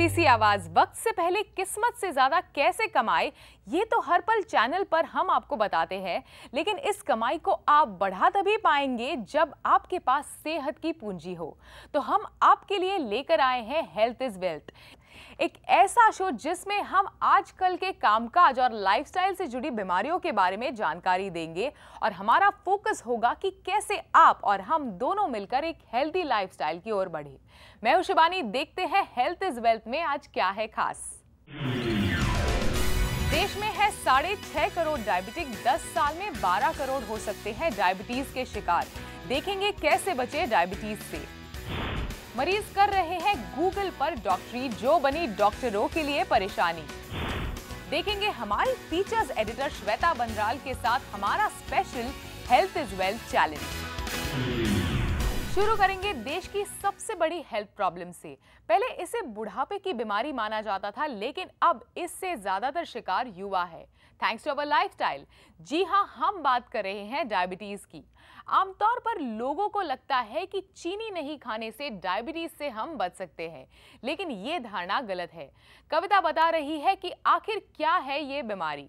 छोटी सी आवाज वक्त से पहले किस्मत से ज्यादा कैसे कमाए, ये तो हर पल चैनल पर हम आपको बताते हैं। लेकिन इस कमाई को आप बढ़ा तभी पाएंगे जब आपके पास सेहत की पूंजी हो। तो हम आपके लिए लेकर आए हैं हेल्थ इज वेल्थ, एक ऐसा शो जिसमें हम आजकल के कामकाज और लाइफस्टाइल से जुड़ी बीमारियों के बारे में जानकारी देंगे और हमारा फोकस होगा कि कैसे आप और हम दोनों मिलकर एक हेल्दी लाइफस्टाइल की ओर बढ़े। मैं हूं शिवानी, देखते हैं हेल्थ इज वेल्थ में आज क्या है खास। देश में है 6.5 करोड़ डायबिटिक, 10 साल में 12 करोड़ हो सकते हैं डायबिटीज के शिकार। देखेंगे कैसे बचे डायबिटीज से। मरीज कर रहे हैं गूगल पर डॉक्टरी, जो बनी डॉक्टरों के लिए परेशानी। देखेंगे हमारी फीचर्स एडिटर श्वेता बंदराल के साथ हमारा special health is wealth challenge. शुरू करेंगे देश की सबसे बड़ी हेल्थ प्रॉब्लम से। पहले इसे बुढ़ापे की बीमारी माना जाता था, लेकिन अब इससे ज्यादातर शिकार युवा है, थैंक्स टू अवर लाइफस्टाइल। जी हां, हम बात कर रहे हैं डायबिटीज की। आमतौर पर लोगों को लगता है कि चीनी नहीं खाने से डायबिटीज से हम बच सकते हैं, लेकिन ये धारणा गलत है। कविता बता रही है कि आखिर क्या है ये बीमारी।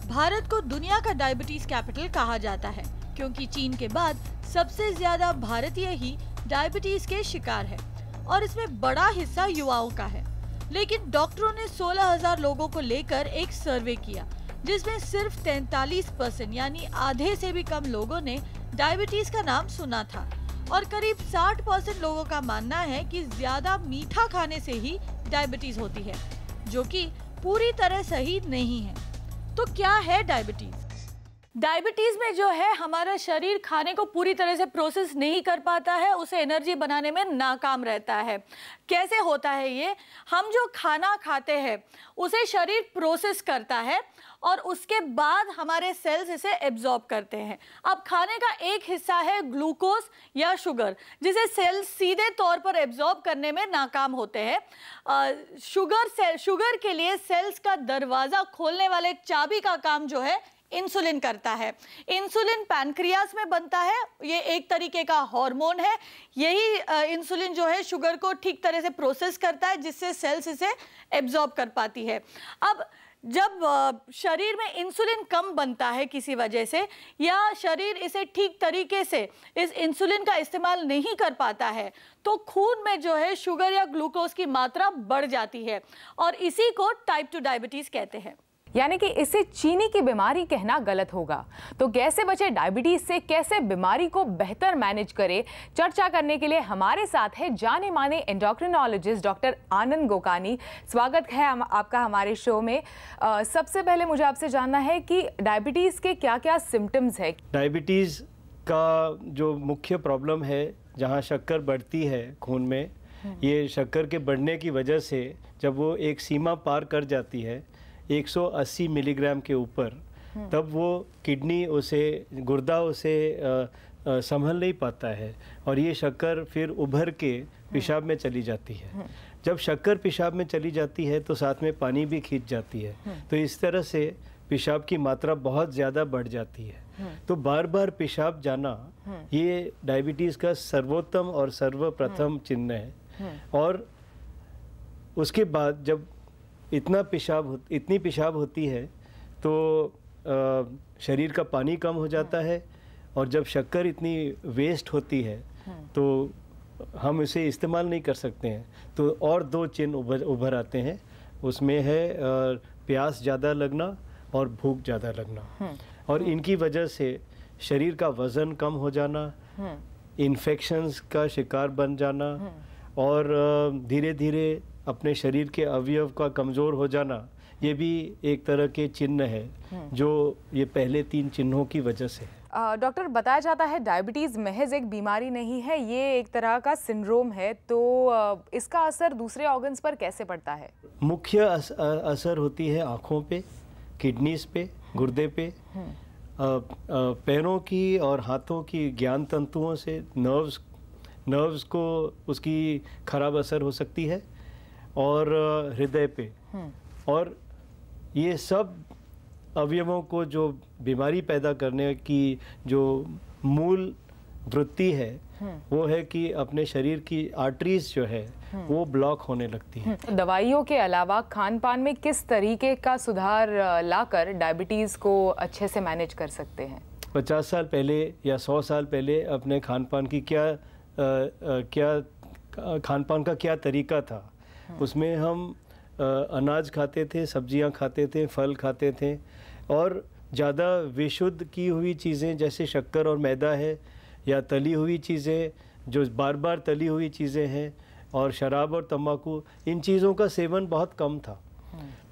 भारत को दुनिया का डायबिटीज कैपिटल कहा जाता है, क्योंकि चीन के बाद सबसे ज्यादा भारतीय ही डायबिटीज के शिकार है और इसमें बड़ा हिस्सा युवाओं का है। लेकिन डॉक्टरों ने 16,000 लोगों को लेकर एक सर्वे किया, जिसमें सिर्फ 43% यानी आधे से भी कम लोगों ने डायबिटीज का नाम सुना था और करीब 60% लोगों का मानना है कि ज्यादा मीठा खाने से ही डायबिटीज होती है, जो कि पूरी तरह सही नहीं है। तो क्या है डायबिटीज? डायबिटीज में जो है, हमारा शरीर खाने को पूरी तरह से प्रोसेस नहीं कर पाता है, उसे एनर्जी बनाने में नाकाम रहता है। कैसे होता है ये? हम जो खाना खाते हैं उसे शरीर प्रोसेस करता है और उसके बाद हमारे सेल्स इसे एब्जॉर्ब करते हैं। अब खाने का एक हिस्सा है ग्लूकोज या शुगर, जिसे सेल्स सीधे तौर पर एब्जॉर्ब करने में नाकाम होते हैं। शुगर के लिए सेल्स का दरवाजा खोलने वाले चाबी का काम जो है इंसुलिन करता है। इंसुलिन पैनक्रियास में बनता है, ये एक तरीके का हार्मोन है। यही इंसुलिन जो है शुगर को ठीक तरह से प्रोसेस करता है, जिससे सेल्स इसे एब्जॉर्ब कर पाती है। अब जब शरीर में इंसुलिन कम बनता है किसी वजह से, या शरीर इसे ठीक तरीके से इस इंसुलिन का इस्तेमाल नहीं कर पाता है, तो खून में जो है शुगर या ग्लूकोज की मात्रा बढ़ जाती है और इसी को टाइप 2 डायबिटीज कहते हैं। यानी कि इसे चीनी की बीमारी कहना गलत होगा। तो कैसे बचे डायबिटीज से, कैसे बीमारी को बेहतर मैनेज करें, चर्चा करने के लिए हमारे साथ है जाने माने एंडोक्रिनोलॉजिस्ट डॉक्टर आनंद गोकानी। स्वागत है आपका हमारे शो में। सबसे पहले मुझे आपसे जानना है कि डायबिटीज के क्या क्या सिम्टम्स है। डायबिटीज का जो मुख्य प्रॉब्लम है, जहाँ शक्कर बढ़ती है खून में, ये शक्कर के बढ़ने की वजह से जब वो एक सीमा पार कर जाती है 180 मिलीग्राम के ऊपर, तब वो किडनी गुर्दा उसे संभल नहीं पाता है और ये शक्कर फिर उभर के पेशाब में चली जाती है। जब शक्कर पेशाब में चली जाती है तो साथ में पानी भी खींच जाती है, तो इस तरह से पेशाब की मात्रा बहुत ज़्यादा बढ़ जाती है। तो बार बार पेशाब जाना ये डायबिटीज़ का सर्वोत्तम और सर्वप्रथम चिन्ह है। और उसके बाद जब इतनी पेशाब होती है तो शरीर का पानी कम हो जाता है और जब शक्कर इतनी वेस्ट होती है तो हम इसे इस्तेमाल नहीं कर सकते हैं। तो और 2 चिन्ह उभर आते हैं, उसमें है प्यास ज़्यादा लगना और भूख ज़्यादा लगना। और इनकी वजह से शरीर का वज़न कम हो जाना, इन्फेक्शंस का शिकार बन जाना और धीरे धीरे अपने शरीर के अवयव का कमज़ोर हो जाना, ये भी एक तरह के चिन्ह है जो ये पहले 3 चिन्हों की वजह से है। डॉक्टर, बताया जाता है डायबिटीज़ महज एक बीमारी नहीं है, ये एक तरह का सिंड्रोम है। तो इसका असर दूसरे ऑर्गन्स पर कैसे पड़ता है? मुख्य असर होती है आँखों पे, किडनीज पे, गुर्दे पे, पैरों की और हाथों की ज्ञान तंतुओं से नर्व्स को उसकी खराब असर हो सकती है और हृदय पे। और ये सब अवयवों को जो बीमारी पैदा करने की जो मूल वृत्ति है वो है कि अपने शरीर की आर्टरीज जो है वो ब्लॉक होने लगती है। दवाइयों के अलावा खान पान में किस तरीके का सुधार लाकर डायबिटीज़ को अच्छे से मैनेज कर सकते हैं? 50 साल पहले या 100 साल पहले अपने खान पान की खान पान का क्या तरीका था? उसमें हम अनाज खाते थे, सब्जियां खाते थे, फल खाते थे और ज़्यादा विशुद्ध की हुई चीज़ें जैसे शक्कर और मैदा है या तली हुई चीज़ें जो बार बार तली हुई चीज़ें हैं और शराब और तंबाकू, इन चीज़ों का सेवन बहुत कम था।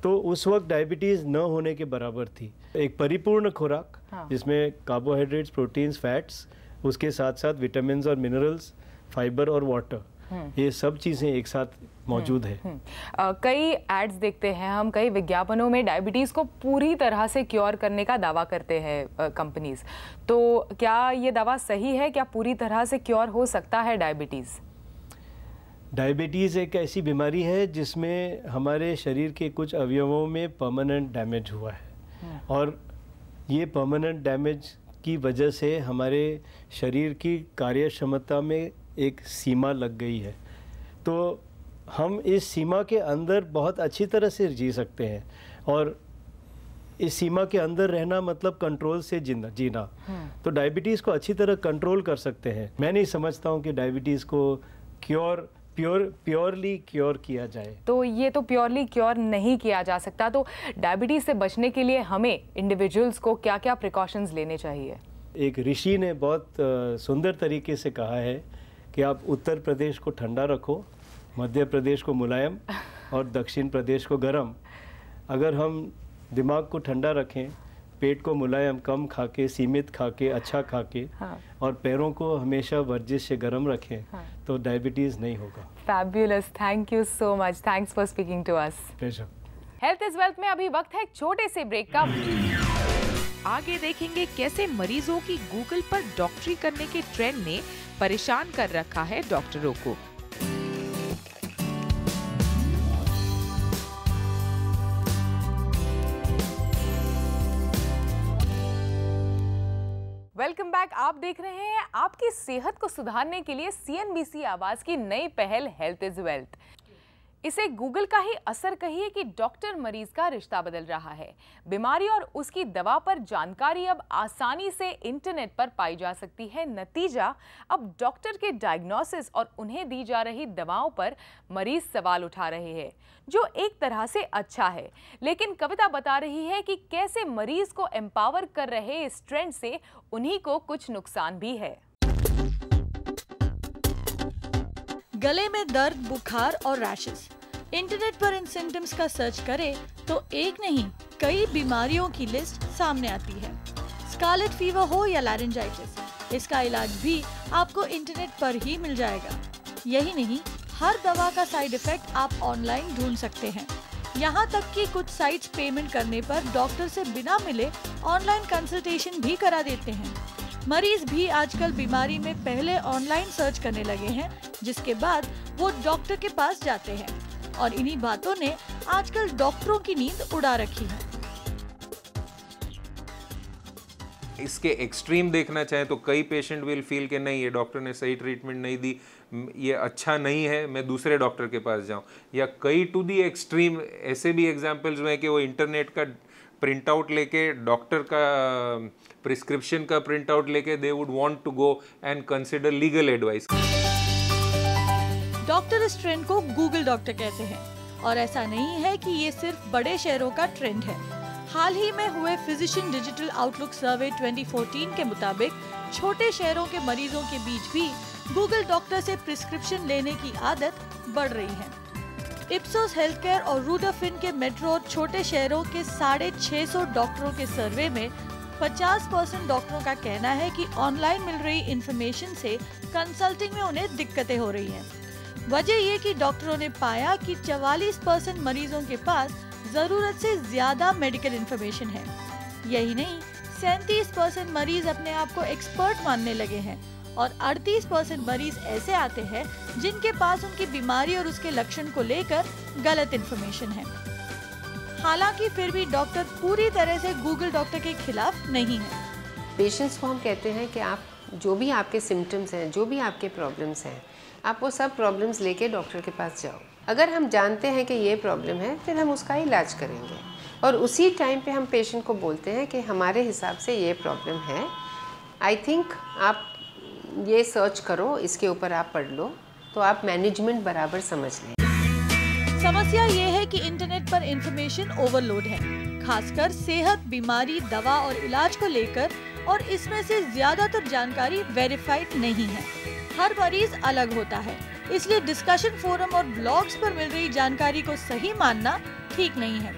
तो उस वक्त डायबिटीज़ न होने के बराबर थी। एक परिपूर्ण खुराक जिसमें कार्बोहाइड्रेट्स, प्रोटीन्स, फैट्स, उसके साथ साथ विटामिन्स और मिनरल्स, फाइबर और वाटर, ये सब चीज़ें एक साथ मौजूद है। कई एड्स देखते हैं हम, कई विज्ञापनों में डायबिटीज़ को पूरी तरह से क्योर करने का दावा करते हैं कंपनीज। तो क्या ये दावा सही है? क्या पूरी तरह से क्योर हो सकता है डायबिटीज़? डायबिटीज़ एक ऐसी बीमारी है जिसमें हमारे शरीर के कुछ अवयवों में परमानेंट डैमेज हुआ है और ये परमानेंट डैमेज की वजह से हमारे शरीर की कार्य क्षमता में एक सीमा लग गई है। तो हम इस सीमा के अंदर बहुत अच्छी तरह से जी सकते हैं और इस सीमा के अंदर रहना मतलब कंट्रोल से जीना। तो डायबिटीज़ को अच्छी तरह कंट्रोल कर सकते हैं। मैं नहीं समझता हूँ कि डायबिटीज़ को प्योरली क्योर किया जाए। तो ये तो प्योरली क्योर नहीं किया जा सकता। तो डायबिटीज़ से बचने के लिए हमें इंडिविजुअल्स को क्या क्या प्रिकॉशंस लेने चाहिए? एक ऋषि ने बहुत सुंदर तरीके से कहा है कि आप उत्तर प्रदेश को ठंडा रखो, मध्य प्रदेश को मुलायम और दक्षिण प्रदेश को गर्म। अगर हम दिमाग को ठंडा रखें, पेट को मुलायम, कम खा के, सीमित खा के, अच्छा खा के, और पैरों को हमेशा वर्जिश से गर्म रखें, तो डायबिटीज़ नहीं होगा। Fabulous, thank you so much, thanks for speaking to us. Pleasure. Health is wealth में अभी वक्त है छोटे से ब्रेक का। आगे देखेंगे कैसे मरीजों की गूगल पर डॉक्टरी करने के ट्रेंड ने परेशान कर रखा है डॉक्टरों को। Welcome back. आप देख रहे हैं आपकी सेहत को सुधारने के लिए CNBC आवाज की नई पहल हेल्थ इज वेल्थ। इसे गूगल का ही असर कहिए कि डॉक्टर मरीज का रिश्ता बदल रहा है। बीमारी और उसकी दवा पर जानकारी अब आसानी से इंटरनेट पर पाई जा सकती है। नतीजा, अब डॉक्टर के डायग्नोसिस और उन्हें दी जा रही दवाओं पर मरीज सवाल उठा रहे हैं, जो एक तरह से अच्छा है। लेकिन कविता बता रही है कि कैसे मरीज को एम्पावर कर रहे इस ट्रेंड से उन्हीं को कुछ नुकसान भी है। गले में दर्द, बुखार और रैशेस। इंटरनेट पर इन सिम्टम्स का सर्च करें तो एक नहीं कई बीमारियों की लिस्ट सामने आती है। स्कारलेट फीवर हो या लैरिंजाइटिस, इसका इलाज भी आपको इंटरनेट पर ही मिल जाएगा। यही नहीं, हर दवा का साइड इफेक्ट आप ऑनलाइन ढूंढ सकते हैं। यहाँ तक कि कुछ साइट्स पेमेंट करने पर डॉक्टर से बिना मिले ऑनलाइन कंसल्टेशन भी करा देते हैं। मरीज भी आजकल बीमारी में पहले ऑनलाइन सर्च करने लगे हैं, जिसके बाद वो डॉक्टर के पास जाते हैं, और इन्हीं बातों ने आजकल डॉक्टरों की नींद उड़ा रखी है। इसके एक्सट्रीम देखना चाहें तो कई पेशेंट विल फील कि नहीं, ये डॉक्टर ने सही ट्रीटमेंट नहीं दी, ये अच्छा नहीं है, मैं दूसरे डॉक्टर के पास जाऊं। या कई टू दी एक्सट्रीम ऐसे भी एग्जांपल्स में कि वो इंटरनेट का प्रिंट आउट लेके, डॉक्टर का प्रिस्क्रिप्शन का प्रिंट आउट लेके they would want to go and consider legal advice. Doctor इस ट्रेंड को गूगल डॉक्टर कहते हैं, और ऐसा नहीं है कि ये सिर्फ बड़े शहरों का ट्रेंड है। हाल ही में हुए फिजिशियन डिजिटल आउटलुक सर्वे 2014 के मुताबिक छोटे शहरों के मरीजों के बीच भी गूगल डॉक्टर से प्रिस्क्रिप्शन लेने की आदत बढ़ रही है। इप्सोस हेल्थकेयर और रूडाफिन के मेट्रो और छोटे शहरों के 650 डॉक्टरों के सर्वे में 50% डॉक्टरों का कहना है कि ऑनलाइन मिल रही इंफॉर्मेशन से कंसल्टिंग में उन्हें दिक्कतें हो रही हैं। वजह ये कि डॉक्टरों ने पाया कि 44% मरीजों के पास जरूरत से ज्यादा मेडिकल इंफॉर्मेशन है। यही नहीं, 37% मरीज अपने आप को एक्सपर्ट मानने लगे हैं, और 38% मरीज ऐसे आते हैं जिनके पास उनकी बीमारी और उसके लक्षण को लेकर गलत इंफॉर्मेशन है। हालांकि फिर भी डॉक्टर पूरी तरह से गूगल डॉक्टर के खिलाफ नहीं है। पेशेंट्स को हम कहते हैं कि आप जो भी आपके सिम्टम्स हैं, जो भी आपके प्रॉब्लम्स हैं, आप वो सब प्रॉब्लम्स लेके डॉक्टर के पास जाओ। अगर हम जानते हैं कि ये प्रॉब्लम है, फिर हम उसका इलाज करेंगे और उसी टाइम पे हम पेशेंट को बोलते हैं कि हमारे हिसाब से ये प्रॉब्लम है, आई थिंक आप ये सर्च करो, इसके ऊपर आप पढ़ लो, तो आप मैनेजमेंट बराबर समझ लें। समस्या ये है कि इंटरनेट पर इंफॉर्मेशन ओवरलोड है, खासकर सेहत, बीमारी, दवा और इलाज को लेकर, और इसमें से ज्यादातर जानकारी वेरीफाइड नहीं है। हर मरीज अलग होता है, इसलिए डिस्कशन फोरम और ब्लॉग्स पर मिल रही जानकारी को सही मानना ठीक नहीं है।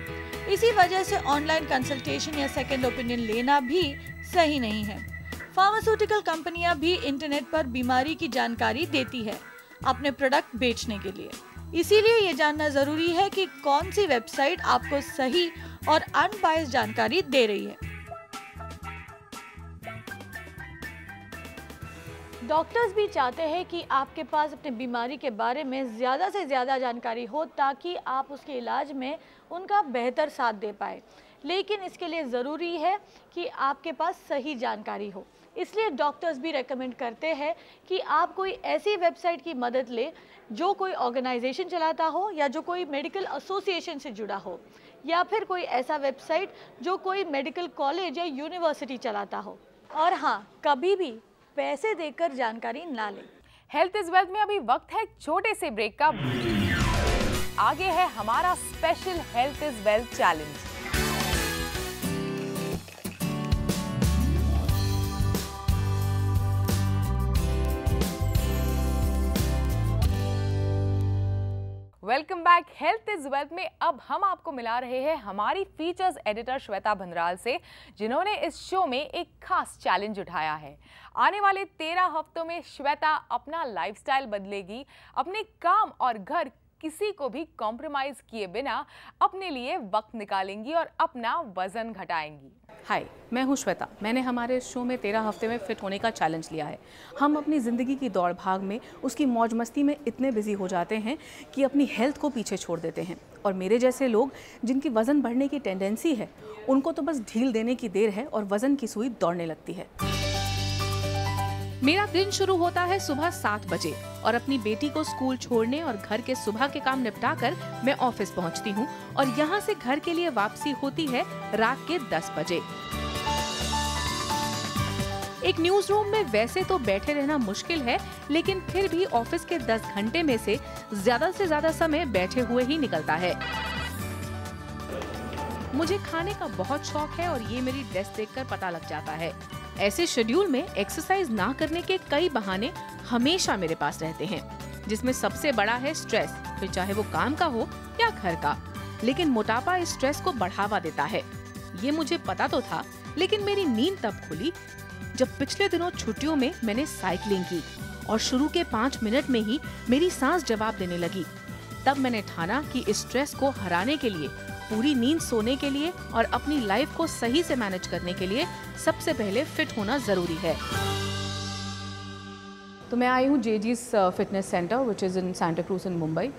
इसी वजह से ऑनलाइन कंसल्टेशन या सेकंड ओपिनियन लेना भी सही नहीं है। फार्मास्यूटिकल कंपनियां भी इंटरनेट पर बीमारी की जानकारी देती है अपने प्रोडक्ट बेचने के लिए, इसीलिए ये जानना जरूरी है कि कौन सी वेबसाइट आपको सही और अनबायस्ड जानकारी दे रही है। डॉक्टर्स भी चाहते हैं कि आपके पास अपनी बीमारी के बारे में ज़्यादा से ज़्यादा जानकारी हो, ताकि आप उसके इलाज में उनका बेहतर साथ दे पाए, लेकिन इसके लिए ज़रूरी है कि आपके पास सही जानकारी हो। इसलिए डॉक्टर्स भी रेकमेंड करते हैं कि आप कोई ऐसी वेबसाइट की मदद लें जो कोई ऑर्गेनाइजेशन चलाता हो, या जो कोई मेडिकल एसोसिएशन से जुड़ा हो, या फिर कोई ऐसा वेबसाइट जो कोई मेडिकल कॉलेज या यूनिवर्सिटी चलाता हो। और हाँ, कभी भी पैसे देकर जानकारी ना लें। हेल्थ इज वेल्थ में अभी वक्त है छोटे से ब्रेक का। आगे है हमारा special health is wealth challenge. Welcome back. Health is wealth में अब हम आपको मिला रहे हैं हमारी फीचर्स एडिटर श्वेता भंद्राल से, जिन्होंने इस शो में एक खास चैलेंज उठाया है। आने वाले 13 हफ्तों में श्वेता अपना लाइफस्टाइल बदलेगी, अपने काम और घर किसी को भी कॉम्प्रोमाइज किए बिना अपने लिए वक्त निकालेंगी और अपना वजन घटाएंगी। हाय, मैं हूँ श्वेता। मैंने हमारे शो में 13 हफ्ते में फिट होने का चैलेंज लिया है। हम अपनी ज़िंदगी की दौड़ भाग में, उसकी मौज मस्ती में इतने बिजी हो जाते हैं कि अपनी हेल्थ को पीछे छोड़ देते हैं, और मेरे जैसे लोग जिनकी वज़न बढ़ने की टेंडेंसी है, उनको तो बस ढील देने की देर है और वज़न की सुई दौड़ने लगती है। मेरा दिन शुरू होता है सुबह 7 बजे और अपनी बेटी को स्कूल छोड़ने और घर के सुबह के काम निपटाकर मैं ऑफिस पहुंचती हूं, और यहां से घर के लिए वापसी होती है रात के 10 बजे। एक न्यूज रूम में वैसे तो बैठे रहना मुश्किल है, लेकिन फिर भी ऑफिस के 10 घंटे में से ज्यादा समय बैठे हुए ही निकलता है। मुझे खाने का बहुत शौक है और ये मेरी ड्रेस देखकर पता लग जाता है। ऐसे शेड्यूल में एक्सरसाइज ना करने के कई बहाने हमेशा मेरे पास रहते हैं, जिसमें सबसे बड़ा है स्ट्रेस, फिर चाहे वो काम का हो या घर का। लेकिन मोटापा इस स्ट्रेस को बढ़ावा देता है, ये मुझे पता तो था, लेकिन मेरी नींद तब खुली जब पिछले दिनों छुट्टियों में मैंने साइकिलिंग की और शुरू के 5 मिनट में ही मेरी सांस जवाब देने लगी। तब मैंने ठाना कि इस स्ट्रेस को हराने के लिए, पूरी नींद सोने के लिए और अपनी लाइफ को सही से मैनेज करने के लिए सबसे पहले फिट होना जरूरी है। तो मैं आई हूँ जेजी's fitness centre which is in Santa Cruz in Mumbai.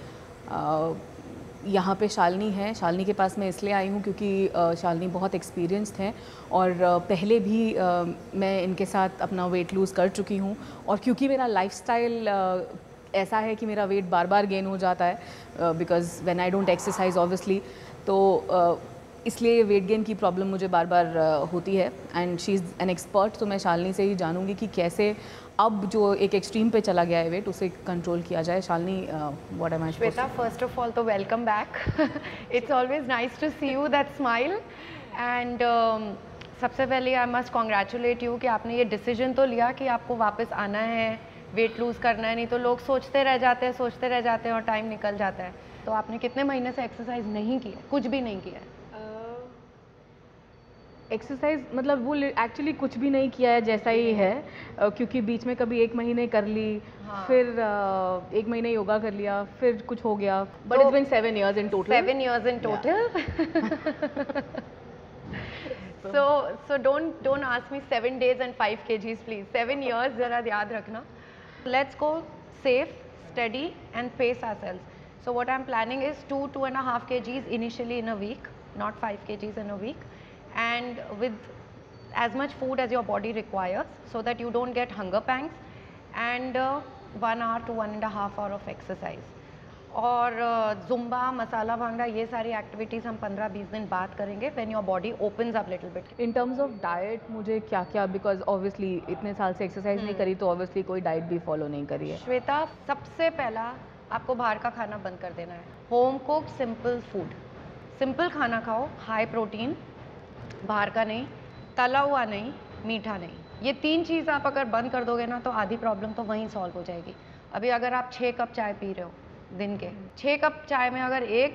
यहाँ पे शालिनी है। शालिनी के पास मैं इसलिए आई हूँ क्योंकि शालिनी बहुत एक्सपीरियंस्ड है और पहले भी मैं इनके साथ अपना वेट लूज़ कर चुकी हूँ, और क्योंकि मेरा लाइफस्टाइल ऐसा है कि मेरा वेट बार बार गेन हो जाता है because when I don't exercise obviously, तो इसलिए वेट गेन की प्रॉब्लम मुझे बार बार होती है। And she is an expert, तो मैं शालिनी से ही जानूंगी कि कैसे अब जो एक एक्सट्रीम पे चला गया है वेट, उसे कंट्रोल किया जाए। Shalini, what am I supposed Shweta, first of all, तो welcome back. It's always nice to see you, that smile. And सबसे पहले I must congratulate you कि आपने ये डिसीजन तो लिया कि आपको वापस आना है, वेट लूज़ करना है। नहीं तो लोग सोचते रह जाते हैं और टाइम निकल जाता है। तो आपने कितने महीने से एक्सरसाइज नहीं की है, कुछ भी नहीं किया है? एक्सरसाइज मतलब वो एक्चुअली कुछ भी नहीं किया है जैसा ही है, क्योंकि बीच में कभी 1 महीने कर ली, फिर 1 महीने योगा कर लिया, फिर कुछ हो गया। But it's been 7 years in total. 7 years in total. So don't ask me 7 days and 5 kgs please. 7 years जरा याद रखना. Let's go safe, steady and pace ourselves. So what I'm planning is 2.5 kgs initially in a week, not 5 kgs in a week, and with as much food as your body requires so that you don't get hunger pangs, and 1 hour to 1.5 hour of exercise. और Zumba, मसाला भांगड़ा, ये सारी activities हम 15-20 दिन बाद करेंगे when your body opens up little bit. In terms of diet मुझे क्या क्या, बिकॉज ऑब्वियसली इतने साल से एक्सरसाइज नहीं करी तो ऑब्वियसली कोई डाइट भी फॉलो नहीं करी है। श्वेता, सबसे पहला आपको बाहर का खाना बंद कर देना है। Home cook simple food, simple खाना खाओ, हाई प्रोटीन, बाहर का नहीं, तला हुआ नहीं, मीठा नहीं। ये 3 चीज़ आप अगर बंद कर दोगे ना तो आधी प्रॉब्लम तो वहीं सॉल्व हो जाएगी। अभी अगर आप 6 कप चाय पी रहे हो दिन के, 6 कप चाय में अगर 1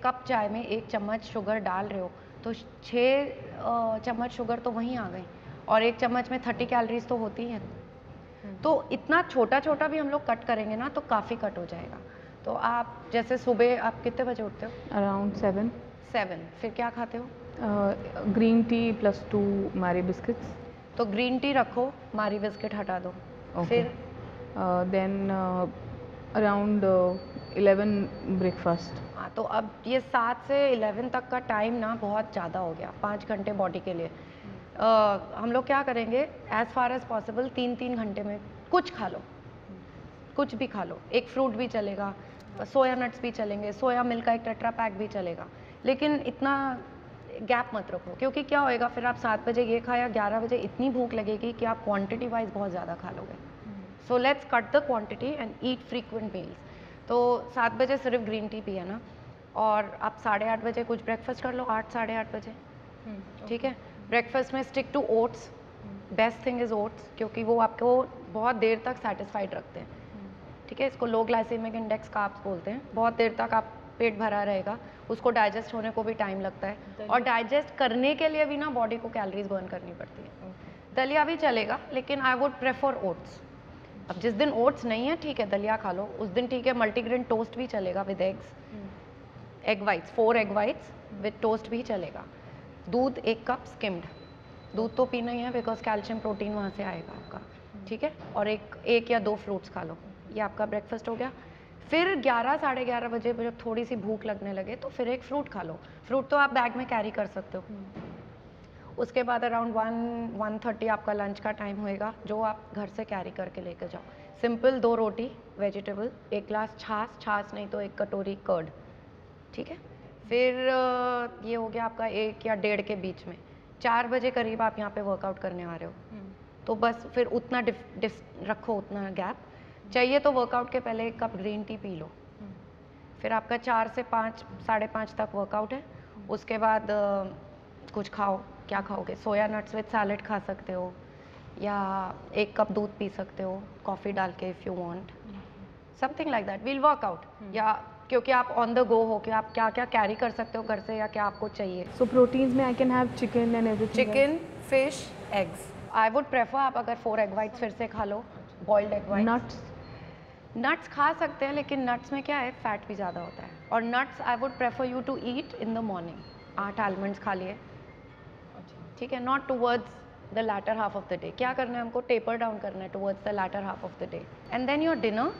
कप चाय में 1 चम्मच शुगर डाल रहे हो तो 6 चम्मच शुगर तो वहीं आ गई, और 1 चम्मच में 30 कैलोरीज तो होती हैं। तो इतना छोटा छोटा भी हम लोग कट करेंगे ना तो काफ़ी कट हो जाएगा। तो आप जैसे सुबह आप कितने बजे उठते हो? अराउंड 7। फिर क्या खाते हो? ग्रीन टी प्लस 2 मारी बिस्किट्स। तो ग्रीन टी रखो, मारी बिस्किट हटा दो। फिर देन अराउंड 11 ब्रेकफास्ट। हाँ, तो अब ये 7 से 11 तक का टाइम ना बहुत ज़्यादा हो गया, 5 घंटे बॉडी के लिए। हम लोग क्या करेंगे, एज़ फार एज़ पॉसिबल 3-3 घंटे में कुछ खा लो, कुछ भी खा लो। एक फ्रूट भी चलेगा, सोया नट्स भी चलेंगे, सोया मिल्क का एक टेट्रा पैक भी चलेगा, लेकिन इतना गैप मत रखो, क्योंकि क्या होएगा फिर आप 7 बजे ये खाया, 11 बजे इतनी भूख लगेगी कि आप क्वांटिटी वाइज बहुत ज़्यादा खा लोगे। So let's cut the quantity and eat frequent meals. तो 7 बजे सिर्फ ग्रीन टी पिया ना, और आप 8:30 बजे कुछ ब्रेकफास्ट कर लो, 8 साढ़े 8 बजे, ठीक है। ब्रेकफास्ट में stick to oats, best thing is oats, क्योंकि वो आपको बहुत देर तक सेटिस्फाइड रखते हैं, ठीक है। इसको लो ग्लाइसेमिक इंडेक्स कार्ब्स बोलते हैं। बहुत देर तक आप पेट भरा रहेगा, उसको डाइजेस्ट होने को भी टाइम लगता है, और डाइजेस्ट करने के लिए भी ना बॉडी को कैलोरीज बर्न करनी पड़ती है। दलिया भी चलेगा, लेकिन आई वुड प्रेफर ओट्स। अब जिस दिन ओट्स नहीं है ठीक है दलिया खा लो, उस दिन ठीक है मल्टीग्रेन टोस्ट भी चलेगा with eggs, egg whites, 4 egg whites with toast भी चलेगा। दूध 1 कप स्किम्ड, दूध तो पीना ही है बिकॉज कैल्शियम प्रोटीन वहाँ से आएगा आपका, ठीक है। और एक या 2 फ्रूट्स खा लो, ये आपका ब्रेकफास्ट हो गया। फिर 11 साढ़े 11 बजे जब थोड़ी सी भूख लगने लगे तो फिर एक फ्रूट खा लो। फ्रूट तो आप बैग में कैरी कर सकते हो। उसके बाद अराउंड 1:30 आपका लंच का टाइम होएगा, जो आप घर से कैरी करके लेकर जाओ। सिंपल 2 रोटी वेजिटेबल, 1 ग्लास छाछ नहीं तो 1 कटोरी कर्ड, ठीक है। फिर ये हो गया आपका 1 या 1:30 के बीच में। 4 बजे करीब आप यहाँ पे वर्कआउट करने आ रहे हो, तो बस फिर उतना रखो, उतना गैप चाहिए। तो वर्कआउट के पहले 1 cup green tea P low. फिर आपका 4 से 5 साढ़े 5 तक वर्कआउट है। उसके बाद कुछ खाओ, क्या खाओगे? सोया नट्स विद सैलेड खा सकते हो, या 1 कप दूध पी सकते हो कॉफ़ी डाल के, if you want something like that. Will workout, या क्योंकि आप ऑन द गो हो कि आप क्या क्या कैरी कर सकते हो घर से, या क्या आपको चाहिए। सो प्रोटीन्स में I can have chicken and everything, chicken, fish, eggs. I would prefer आप अगर 4 एग वाइट्स फिर से खा लो, बॉइल्ड एग वाइट्स। नट्स खा सकते हैं, लेकिन नट्स में क्या है, फैट भी ज़्यादा होता है। और nuts I would prefer you to eat in the morning. 8 almonds खा लिए, ठीक है, not towards the latter half of the day. क्या करना है हमको, टेपर डाउन करना है towards the latter half of the day. And then your dinner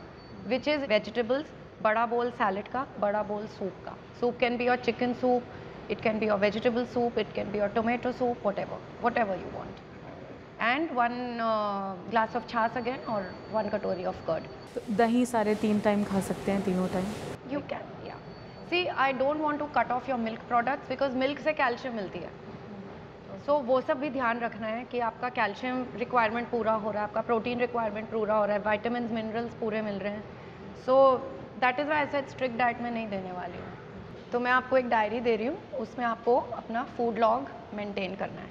which is vegetables, बड़ा बोल सैलेड का, बड़ा बोल सूप का। Soup can be your chicken soup, it can be your vegetable soup, it can be your tomato soup, whatever you want. And 1 glass of छाछ again, और 1 कटोरी of curd. दही सारे 3 time खा सकते हैं, तीनों time? You can, yeah. See, I don't want to cut off your milk products because milk से कैल्शियम मिलती है। सो वो सब भी ध्यान रखना है कि आपका कैल्शियम रिक्वायरमेंट पूरा हो रहा है, आपका प्रोटीन रिक्वायरमेंट पूरा हो रहा है, विटामिन मिनरल्स पूरे मिल रहे हैं। So that is why I said strict diet में नहीं देने वाली हूँ। तो मैं आपको एक डायरी दे रही हूँ, उसमें आपको अपना फूड लॉग मेंटेन करना है।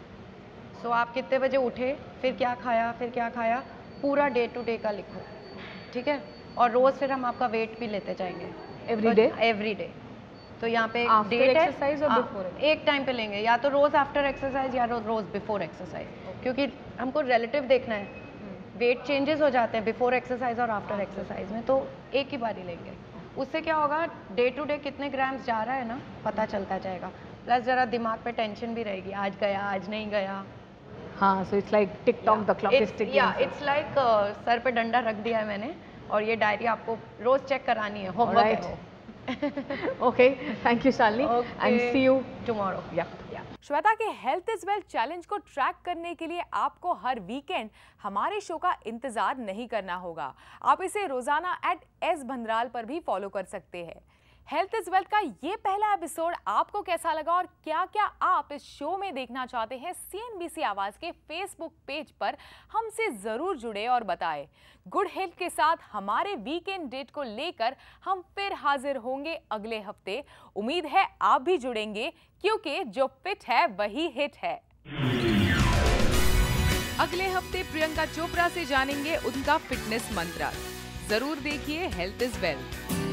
सो आप कितने बजे उठे, फिर क्या खाया, पूरा डे टू डे का लिखो, ठीक है। और रोज़ फिर हम आपका वेट भी लेते जाएंगे एवरी डे। तो यहाँ पे डेट है, एक्सरसाइज और बिफोर, एक टाइम पे लेंगे, या तो रोज़ आफ्टर एक्सरसाइज या रोज़ बिफोर एक्सरसाइज, क्योंकि हमको रिलेटिव देखना है। वेट चेंजेस हो जाते हैं बिफोर एक्सरसाइज और आफ्टर एक्सरसाइज में, तो एक ही बारी लेंगे। उससे क्या होगा, डे टू डे कितने ग्राम्स जा रहा है ना पता चलता जाएगा। प्लस ज़रा दिमाग पे टेंशन भी रहेगी, आज गया आज नहीं गया। हाँ, so it's like tick tock, the clock is ticking. या इट्स लाइक सर पे डंडा रख दिया है मैंने, और ये डायरी आपको रोज़ चेक करानी है, होमवर्क है। Okay, thank you, Shalini, and see you tomorrow. Yeah. Shweta के हेल्थ इज वेल्थ चैलेंज को ट्रैक करने के लिए आपको हर वीकेंड हमारे शो का इंतजार नहीं करना होगा। आप इसे रोजाना @SBhandral पर भी फॉलो कर सकते हैं। हेल्थ इज वेल्थ का ये पहला एपिसोड आपको कैसा लगा और क्या क्या आप इस शो में देखना चाहते हैं, CNBC आवाज के फेसबुक पेज पर हमसे जरूर जुड़े और बताएं। गुड हेल्थ के साथ हमारे वीकेंड डेट को लेकर हम फिर हाजिर होंगे अगले हफ्ते। उम्मीद है आप भी जुड़ेंगे, क्योंकि जो फिट है वही हिट है। अगले हफ्ते प्रियंका चोपड़ा से जानेंगे उनका फिटनेस मंत्र। जरूर देखिए हेल्थ इज वेल्थ।